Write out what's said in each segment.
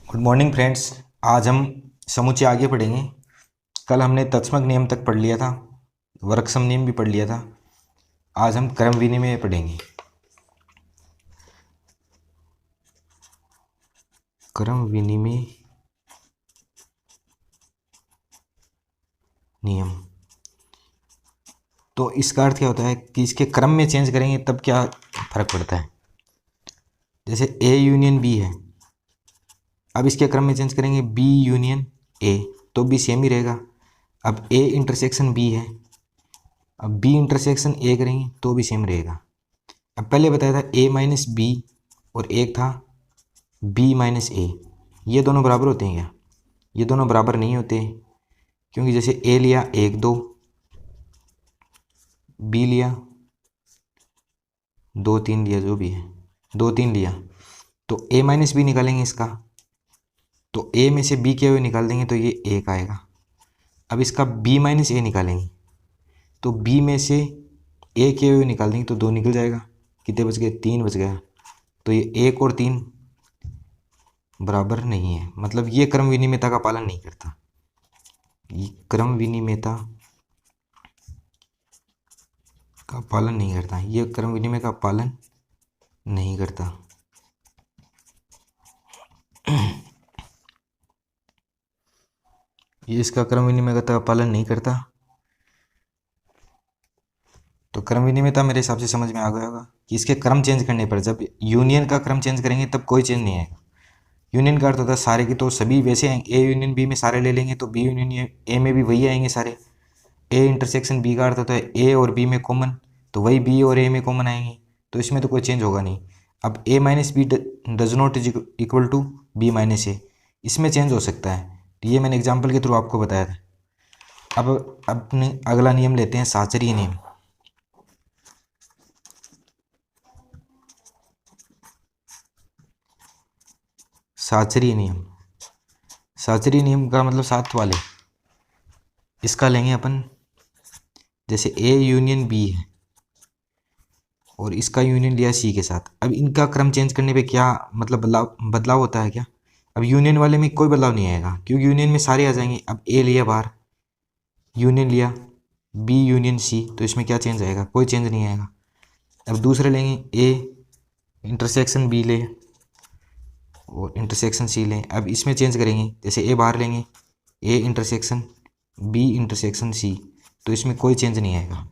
Good morning friends. आज हम समुच्चय आगे पढ़ेंगे। कल हमने तत्समक नियम तक पढ़ लिया था, वर्गसम नियम भी पढ़ लिया था। आज हम क्रम विनिमय पढ़ेंगे। क्रम विनिमय नियम। तो इसका अर्थ क्या होता है कि इसके क्रम में चेंज करेंगे तब क्या फर्क पड़ता है। जैसे ए यूनियन बी है, अब इसके क्रम में चेंज करेंगे बी यूनियन ए, तो भी सेम ही रहेगा। अब ए इंटरसेक्शन बी है, अब बी इंटरसेक्शन ए करेंगे तो भी सेम रहेगा। अब पहले बताया था ए माइनस बी और एक था बी माइनस ए, ये दोनों बराबर होते हैं क्या? ये दोनों बराबर नहीं होते, क्योंकि जैसे ए लिया 1 2, बी लिया 2 3 लिया, जो भी है 2 3 लिया, तो ए माइनस बी निकालेंगे इसका, तो ए में से बी के हुए निकाल देंगे तो ये 1 आएगा। अब इसका बी माइनस ए निकालेंगे तो बी में से ए के हुए निकाल देंगे तो 2 निकल जाएगा। कितने बच गए? 3 बच गया। तो ये 1 और 3 बराबर नहीं है, मतलब ये क्रम विनिमयता का पालन नहीं करता। ये क्रम विनिमयता का पालन नहीं करता, ये क्रम विनिमय का पालन नहीं करता। ये इसका क्रम विनिमयता का पालन नहीं करता। तो क्रम विनिमयता मेरे हिसाब से समझ में आ गया होगा कि इसके क्रम चेंज करने पर, जब यूनियन का क्रम चेंज करेंगे तब कोई चेंज नहीं आएगा। यूनियन का अर्थ होता है सारे की, तो सभी वैसे आएंगे। ए यूनियन बी में सारे ले लेंगे तो बी यूनियन ए में भी वही आएंगे सारे। ए इंटरसेक्शन बी का अर्थ होता है ए और बी में कॉमन, तो वही बी और ए में कॉमन आएंगे, तो इसमें तो कोई चेंज होगा नहीं। अब A minus B does not is equal to B minus A, इसमें चेंज हो सकता है। ये मैंने एग्जाम्पल के थ्रू आपको बताया था। अब अपने अगला नियम लेते हैं, साचरीय नियम। साचरीय नियम, साचरीय नियम का मतलब साथ वाले। इसका लेंगे अपन, जैसे ए यूनियन बी है और इसका यूनियन लिया सी के साथ। अब इनका क्रम चेंज करने पे क्या मतलब बदलाव होता है क्या? अब यूनियन वाले में कोई बदलाव नहीं आएगा, क्योंकि यूनियन में सारे आ जाएंगे। अब ए लिया बाहर, यूनियन लिया बी यूनियन सी, तो इसमें क्या चेंज आएगा? कोई चेंज नहीं आएगा। अब दूसरे लेंगे ए इंटरसेक्शन बी ले और इंटरसेक्शन सी लें, अब इसमें चेंज करेंगे। जैसे ए बाहर लेंगे, A intersection B intersection C, तो इसमें कोई चेंज नहीं आएगा।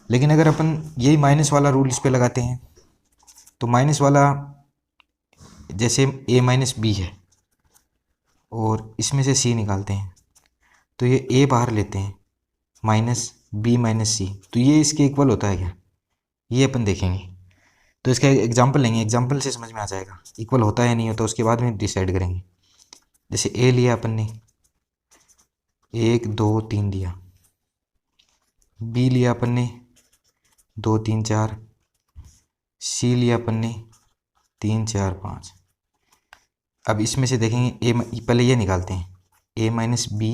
लेकिन अगर अपन यही माइनस वाला रूल इस पे लगाते हैं, तो माइनस वाला, जैसे ए माइनस बी है और इसमें से सी निकालते हैं, तो ये ए बाहर लेते हैं माइनस बी माइनस सी, तो ये इसके इक्वल होता है क्या? ये अपन देखेंगे। तो इसका एग्जाम्पल लेंगे, एग्जाम्पल से समझ में आ जाएगा इक्वल होता है या नहीं होता, उसके बाद में डिसाइड करेंगे। जैसे ए लिया अपन ने 1 2 3 लिया, बी लिया अपन ने 2 3 4, सी लिया अपन ने 3 4 5। अब इसमें से देखेंगे ए, पहले ये निकालते हैं ए माइनस बी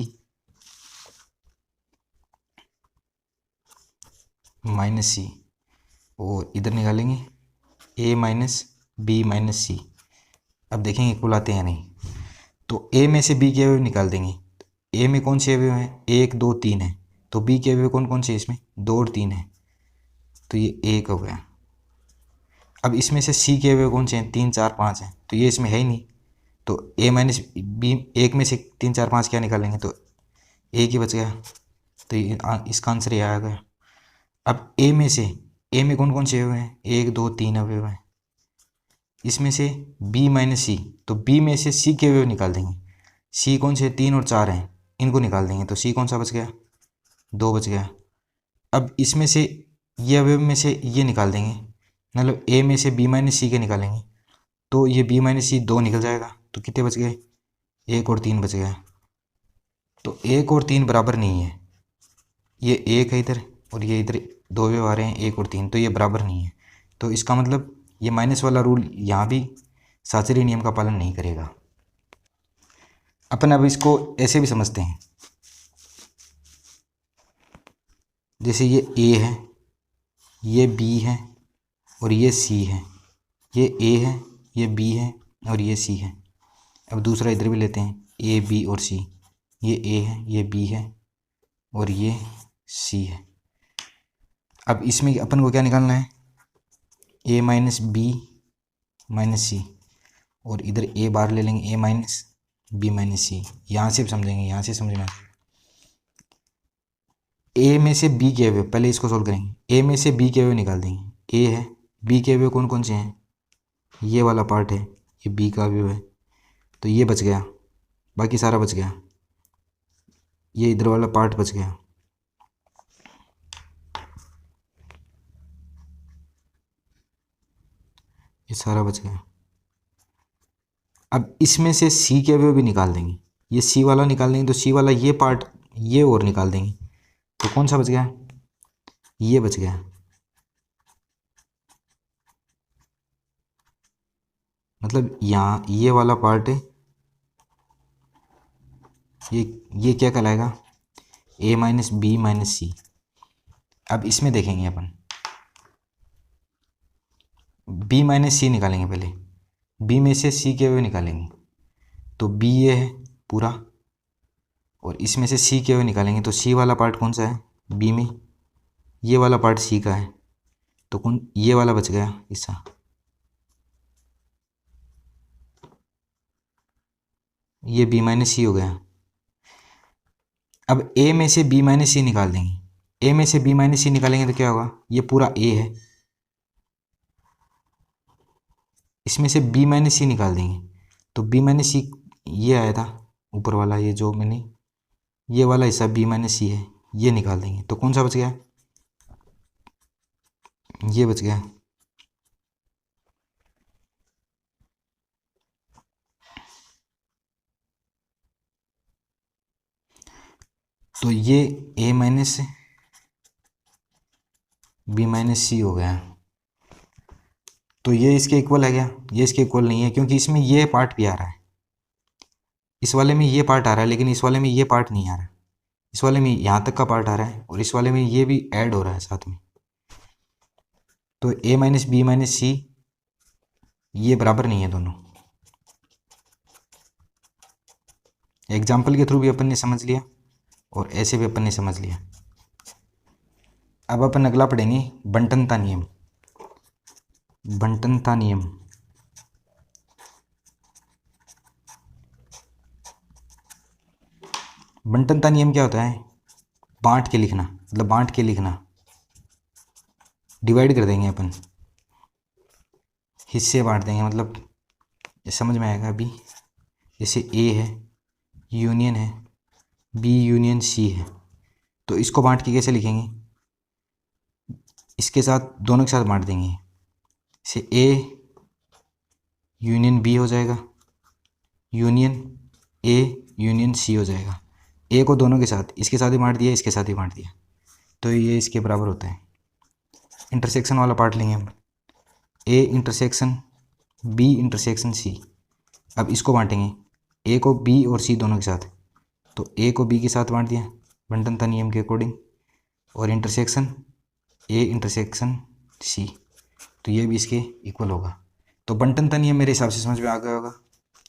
माइनस सी, और इधर निकालेंगे ए माइनस बी माइनस सी। अब देखेंगे इक्वल आते हैं नहीं, तो ए में से बी के अवयव निकाल देंगे। ए में कौन से अवयव हैं? 1 2 3 है, तो बी के अवयव कौन कौन से इसमें? 2 और 3 है, तो ये 1 हो गया। अब इसमें से सी के अवयव कौन से हैं? 3 4 5 हैं, तो ये इसमें है ही नहीं, तो ए माइनस बी, एक में से 3 4 5 क्या निकालेंगे? तो एक ही बच गया, तो ये इसका आंसर ये आ गया। अब ए में से, ए में कौन कौन से अवयव हैं? 1 2 3 अवयव हैं। इसमें से बी माइनस सी, तो बी में से सी के अवयव निकाल देंगे। सी कौन से? 3 और 4 हैं, इनको निकाल देंगे, तो सी कौन सा बच गया? 2 बच गया। अब इसमें से ये अवयव में से ये निकाल देंगे, मतलब ए में से बी माइनस सी के निकालेंगे, तो ये बी माइनस सी 2 निकल जाएगा, तो कितने बच गए? 1 और 3 बच गया। तो 1 और 3 बराबर नहीं है, ये 1 है इधर और ये इधर 2 अवयव आ रहे हैं 1 और 3, तो ये बराबर नहीं है। तो इसका मतलब ये माइनस वाला रूल यहाँ भी साचरी नियम का पालन नहीं करेगा। अपन अब इसको ऐसे भी समझते हैं, जैसे ये ए है, ये बी है और ये सी है, ये ए है, ये बी है और ये सी है। अब दूसरा इधर भी लेते हैं, ए बी और सी। ये ए है, ये बी है और ये सी है। अब इसमें अपन को क्या निकालना है, ए माइनस बी माइनस सी, और इधर ए बार ले लेंगे, ए माइनस बी माइनस सी। यहाँ से समझेंगे, यहाँ से समझना। ए में से बी के हुए, पहले इसको सोल्व करेंगे। ए में से बी के हुए निकाल देंगे, ए है, बी के हुए कौन कौन से हैं, ये वाला पार्ट है, ये बी का व्यू है, तो ये बच गया, बाकी सारा बच गया। ये इधर वाला पार्ट बच गया, ये सारा बच गया। अब इसमें से सी के व्यू भी निकाल देंगे, ये सी वाला निकाल देंगे, तो सी वाला ये पार्ट ये और निकाल देंगे, तो कौन सा बच गया, ये बच गया। मतलब यहाँ ये वाला पार्ट है, ये क्या कहलाएगा, ए माइनस बी माइनस सी। अब इसमें देखेंगे अपन, बी माइनस सी निकालेंगे पहले, बी में से सी के हुए निकालेंगे, तो बी ये है पूरा, और इसमें से सी के हुए निकालेंगे, तो सी वाला पार्ट कौन सा है बी में, ये वाला पार्ट सी का है, तो कौन, ये वाला बच गया हिस्सा, ये बी माइनस सी हो गया। अब ए में से बी माइनस सी निकाल देंगे, ए में से बी माइनस सी निकालेंगे तो क्या होगा, ये पूरा ए है, इसमें से बी माइनस सी निकाल देंगे, तो बी माइनस सी ये आया था ऊपर वाला, ये जो मैंने ये वाला हिस्सा बी माइनस सी है, ये निकाल देंगे, तो कौन सा बच गया, ये बच गया। तो ये ए माइनस बी माइनस सी हो गया, तो ये इसके इक्वल है क्या, ये इसके इक्वल नहीं है, क्योंकि इसमें ये पार्ट भी आ रहा है, इस वाले में ये पार्ट आ रहा है, लेकिन इस वाले में ये पार्ट नहीं आ रहा है, इस वाले में यहाँ तक का पार्ट आ रहा है, और इस वाले में ये भी ऐड हो रहा है साथ में, तो ए माइनस बी माइनस सी ये बराबर नहीं है दोनों। एग्जाम्पल के थ्रू भी अपन ने समझ लिया और ऐसे भी अपन ने समझ लिया। अब अपन अगला पढ़ेंगे बंटनता नियम। बंटनता नियम, बंटनता नियम क्या होता है, बांट के लिखना, मतलब बांट के लिखना, डिवाइड कर देंगे अपन, हिस्से बांट देंगे, मतलब ये समझ में आएगा अभी। जैसे ए है, यूनियन है, बी यूनियन सी है, तो इसको बांट के कैसे लिखेंगे, इसके साथ दोनों के साथ बांट देंगे, जैसे ए यूनियन बी हो जाएगा, यूनियन ए यूनियन सी हो जाएगा। ए को दोनों के साथ, इसके साथ ही बांट दिया, इसके साथ ही बांट दिया, तो ये इसके बराबर होता है। इंटरसेक्शन वाला पार्ट लेंगे हम, A intersection B intersection C. अब इसको बांटेंगे, ए को बी और सी दोनों के साथ, तो ए को बी के साथ बांट दिया बंटनता नियम के अकॉर्डिंग, और इंटरसेक्शन ए इंटरसेक्शन सी, तो ये भी इसके इक्वल होगा। तो बंटनता नियम मेरे हिसाब से समझ में आ गया होगा।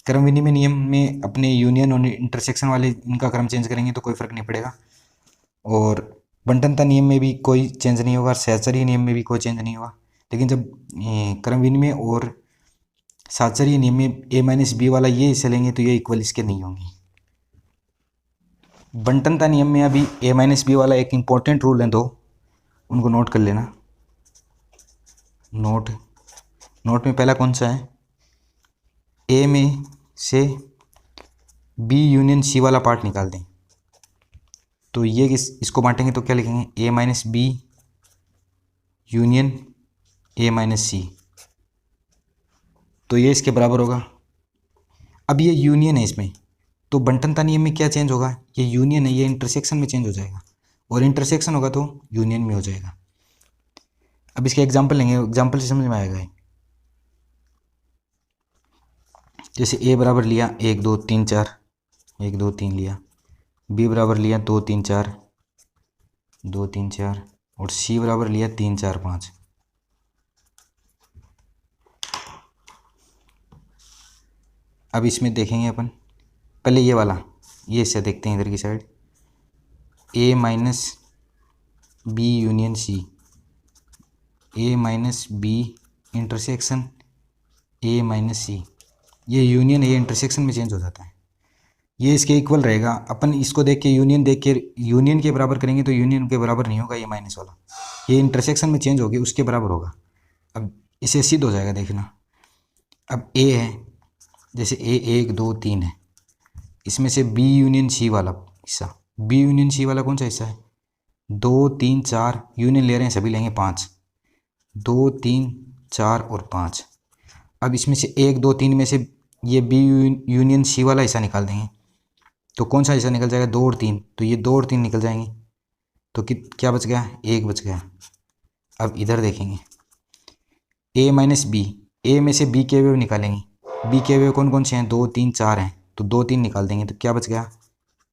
क्रम विनिमय नियम में अपने यूनियन और इंटरसेक्शन वाले इनका क्रम चेंज करेंगे तो कोई फ़र्क नहीं पड़ेगा, और बंटनता नियम में भी कोई चेंज नहीं होगा, सहचर्य नियम में भी कोई चेंज नहीं होगा। लेकिन जब क्रम विनिमय और सहचर्य नियम में ए माइनस बी वाला ये हिस्से लेंगे तो ये इक्वल इसके नहीं होंगे। बंटनता नियम में अभी ए माइनस बी वाला एक इम्पॉर्टेंट रूल है, दो उनको नोट कर लेना। नोट में पहला कौन सा है, ए में से बी यूनियन सी वाला पार्ट निकाल दें, तो ये इसको बांटेंगे तो क्या लिखेंगे, A minus B union A minus C, तो ये इसके बराबर होगा। अब ये यूनियन है इसमें, तो बंटनता नियम में क्या चेंज होगा, ये यूनियन है, ये इंटरसेक्शन में चेंज हो जाएगा, और इंटरसेक्शन होगा तो यूनियन में हो जाएगा। अब इसके एग्जाम्पल लेंगे, एग्जाम्पल से समझ में आएगा। जैसे ए बराबर लिया 1 2 3 4, 1 2 3 लिया, बी बराबर लिया 2 3 4, 2 3 4, और सी बराबर लिया 3 4 5। अब इसमें देखेंगे अपन, पहले ये वाला, ये इससे देखते हैं इधर की side, A minus B union C, A minus B intersection A minus C, ये यूनियन ए इंटरसेक्शन में चेंज हो जाता है, ये इसके इक्वल रहेगा। अपन इसको देख के यूनियन देख के यूनियन के बराबर करेंगे तो यूनियन के बराबर नहीं होगा ये माइनस वाला, ये इंटरसेक्शन में चेंज होगी उसके बराबर होगा। अब इसे सिद्ध हो जाएगा देखना। अब ए है, जैसे ए 1 2 3 है, इसमें से बी यूनियन सी वाला हिस्सा, बी यूनियन सी वाला कौन सा हिस्सा है, 2 3 4 यूनियन ले रहे हैं सभी, लेंगे 5, 2 3 4 और 5। अब इसमें से 1 2 3 में से ये बी यूनियन सी वाला हिस्सा निकाल देंगे तो कौन सा हिस्सा निकल जाएगा, 2 और 3, तो ये 2 और 3 निकल जाएंगे तो क्या बच गया, 1 बच गया। अब इधर देखेंगे ए माइनस बी, ए में से बी के वेव निकालेंगे, बी के वेव कौन कौन से हैं, 2 3 4 हैं, तो 2 3 निकाल देंगे तो क्या बच गया,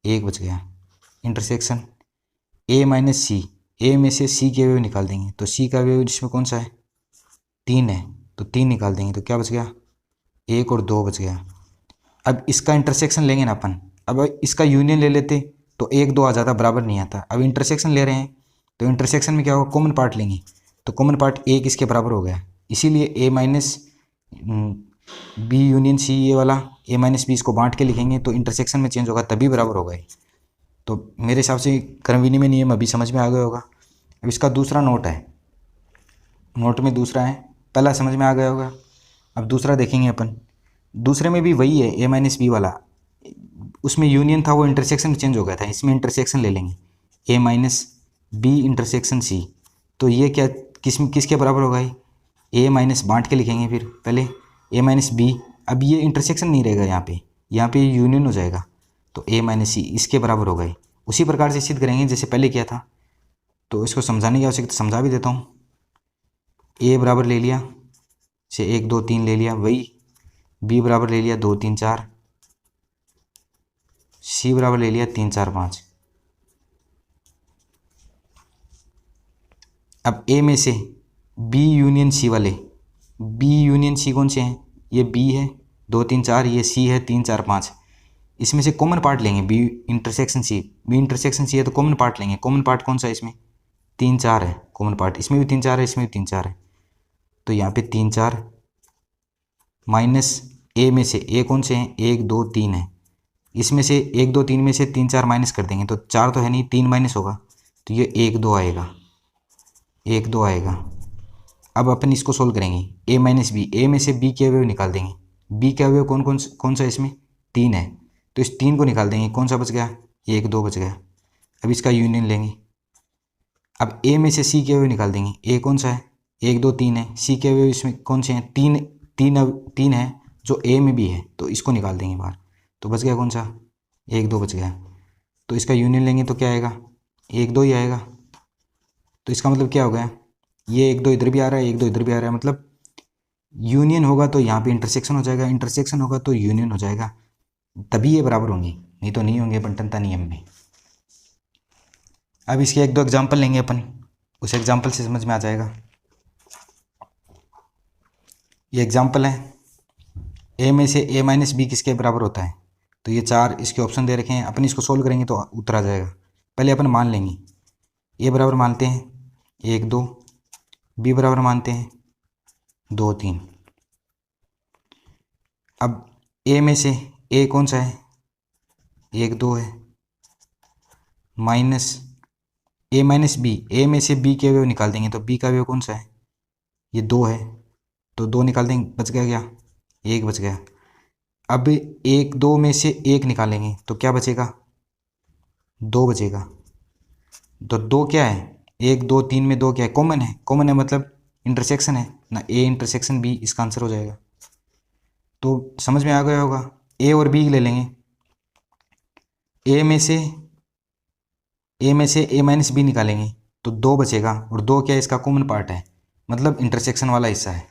1 बच गया। इंटरसेक्शन ए माइनस सी, ए में से सी के वेव निकाल देंगे तो सी का वेव इसमें कौन सा है, 3 है, तो 3 निकाल देंगे तो क्या बच गया, 1 और 2 बच गया। अब इसका इंटरसेक्शन लेंगे ना अपन, अब इसका यूनियन ले लेते तो 1 2 आ जाता, बराबर नहीं आता। अब इंटरसेक्शन ले रहे हैं तो इंटरसेक्शन में क्या होगा, कॉमन पार्ट लेंगे तो कॉमन पार्ट 1 इसके बराबर हो गया, इसीलिए ए माइनस बी यूनियन सी, ये वाला ए माइनस बी इसको बांट के लिखेंगे तो इंटरसेक्शन में चेंज होगा तभी बराबर होगा ये। तो मेरे हिसाब से क्रम विनिमय नियम अभी समझ में आ गया होगा। अब इसका दूसरा नोट है, नोट में दूसरा है, पहला समझ में आ गया होगा। अब दूसरा देखेंगे अपन, दूसरे में भी वही है, ए माइनस बी वाला, उसमें यूनियन था वो इंटरसेक्शन में चेंज हो गया था, इसमें इंटरसेक्शन ले लेंगे ए माइनस बी इंटरसेक्शन सी, तो ये क्या किसके बराबर होगा, ए माइनस बांट के लिखेंगे फिर पहले ए माइनस बी, अब ये इंटरसेक्शन नहीं रहेगा यहाँ पे यूनियन हो जाएगा तो ए माइनस सी इसके बराबर होगा ही। उसी प्रकार से सिद्ध करेंगे जैसे पहले किया था, तो इसको समझाने की आवश्यकता समझा भी देता हूँ। ए बराबर ले लिया से 1 2 3 ले लिया, वही बी बराबर ले लिया 2 3 4, सी बराबर ले लिया 3 4 5। अब ए में से बी यूनियन सी वाले, बी यूनियन सी कौन से हैं, ये बी है 2 3 4, ये सी है 3 4 5, इसमें से कॉमन पार्ट लेंगे B intersection C, B intersection C है तो कॉमन पार्ट लेंगे, कॉमन पार्ट कौन सा है इसमें, 3 4 है कॉमन पार्ट, इसमें भी 3 4 है, इसमें भी 3 4 है, तो यहाँ पे 3 4 माइनस ए में से ए कौन से हैं, 1 2 3 है, इसमें से 1 2 3 में से 3 4 माइनस कर देंगे तो 4 तो है नहीं, 3 माइनस होगा तो ये 1 2 आएगा, 1 2 आएगा। अब अपन इसको सोल्व करेंगे, ए माइनस बी, ए में से बी के वेव निकाल देंगे, बी का वेव कौन सा इसमें 3 है, तो इस 3 को निकाल देंगे, कौन सा बच गया, 1 2 बच गया। अब इसका यूनियन लेंगे, अब ए में से सी के वेव निकाल देंगे, ए कौन सा है 1 2 3 है, सी के वेव इसमें कौन से हैं 3 है जो ए में भी है तो इसको निकाल देंगे बाहर, तो बच गया कौन सा 1 2 बच गया। तो इसका यूनियन लेंगे तो क्या आएगा, 1 2 ही आएगा। तो इसका मतलब क्या हो गया, ये 1 2 इधर भी आ रहा है, 1 2 इधर भी आ रहा है, मतलब यूनियन होगा तो यहाँ पे इंटरसेक्शन हो जाएगा, इंटरसेक्शन होगा तो यूनियन हो जाएगा, तभी ये बराबर होंगे, नहीं तो नहीं होंगे बंटनता नियम में। अब इसके 1 2 एग्जाम्पल लेंगे अपन, उस एग्जाम्पल से समझ में आ जाएगा। ये एग्जाम्पल है, ए में से ए माइनस बी किसके बराबर होता है, तो ये 4 इसके ऑप्शन दे रखे हैं, अपन इसको सोल्व करेंगे तो उत्तर आ जाएगा। पहले अपन मान लेंगे, ए बराबर मानते हैं 1 2, बी बराबर मानते हैं 2 3। अब ए में से ए कौन सा है 1 2 है, माइनस ए माइनस बी, ए में से बी के वेव निकाल देंगे तो बी का वेव कौन सा है, ये 2 है, तो 2 निकाल देंगे, बच गया क्या, 1 बच गया। अब 1 2 में से 1 निकालेंगे तो क्या बचेगा, 2 बचेगा, तो 2 क्या है, 1 2 3 में 2 क्या है, कॉमन है, कॉमन है मतलब इंटरसेक्शन है ना, ए इंटरसेक्शन बी इसका आंसर हो जाएगा। तो समझ में आ गया होगा। ए और बी ले लेंगे, ए में से ए माइनस बी निकालेंगे तो 2 बचेगा, और 2 क्या है, इसका कॉमन पार्ट है, मतलब इंटरसेक्शन वाला हिस्सा है।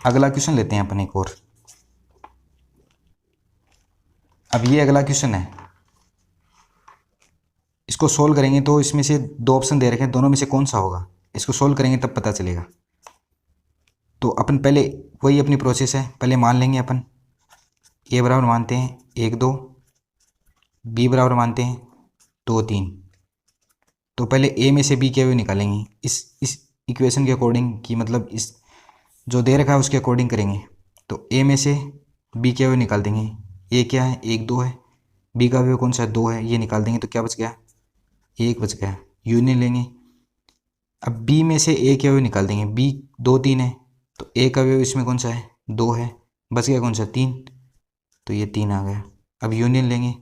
अगला क्वेश्चन लेते हैं अपन एक और। अब ये अगला क्वेश्चन है, इसको सोल्व करेंगे तो इसमें से 2 ऑप्शन दे रखे हैं, दोनों में से कौन सा होगा, इसको सोल्व करेंगे तब पता चलेगा। तो अपन पहले वही अपनी प्रोसेस है। पहले मान लेंगे अपन ए बराबर मानते हैं 1 2, बी बराबर मानते हैं 2 3। तो पहले ए में से बी के वैल्यू निकालेंगे इस इक्वेशन के अकॉर्डिंग, कि मतलब इस जो दे रखा है उसके अकॉर्डिंग करेंगे। तो ए में से बी के वैल्यू निकाल देंगे। ए क्या है 1 2 है, बी का वैल्यू कौन सा है 2 है, ये निकाल देंगे तो क्या बच गया 1 बच गया। यूनियन लेंगे। अब बी में से ए के वैल्यू निकाल देंगे। बी 2 3 है तो ए का वैल्यू इसमें कौन सा है 2 है, बच गया कौन सा 3, तो ये 3 आ गया। अब यूनियन लेंगे।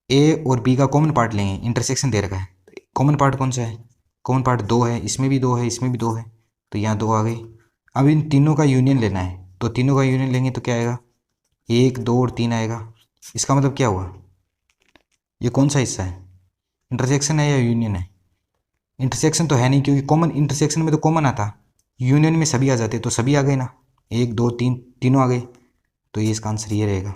ए और बी का कॉमन पार्ट लेंगे, इंटरसेक्शन दे रखा है। कॉमन पार्ट कौन सा है, कॉमन पार्ट 2 है, इसमें भी 2 है, इसमें भी 2 है, तो यहाँ 2 आ गई। अब इन तीनों का यूनियन लेना है, तो तीनों का यूनियन लेंगे तो क्या आएगा 1 2 और 3 आएगा। इसका मतलब क्या हुआ, ये कौन सा हिस्सा है, इंटरसेक्शन है या यूनियन है। इंटरसेक्शन तो है नहीं, क्योंकि कॉमन इंटरसेक्शन में तो कॉमन आता, यूनियन में सभी आ जाते, तो सभी आ गए ना, 1 2 3 तीनों आ गए, तो ये इसका आंसर ये रहेगा।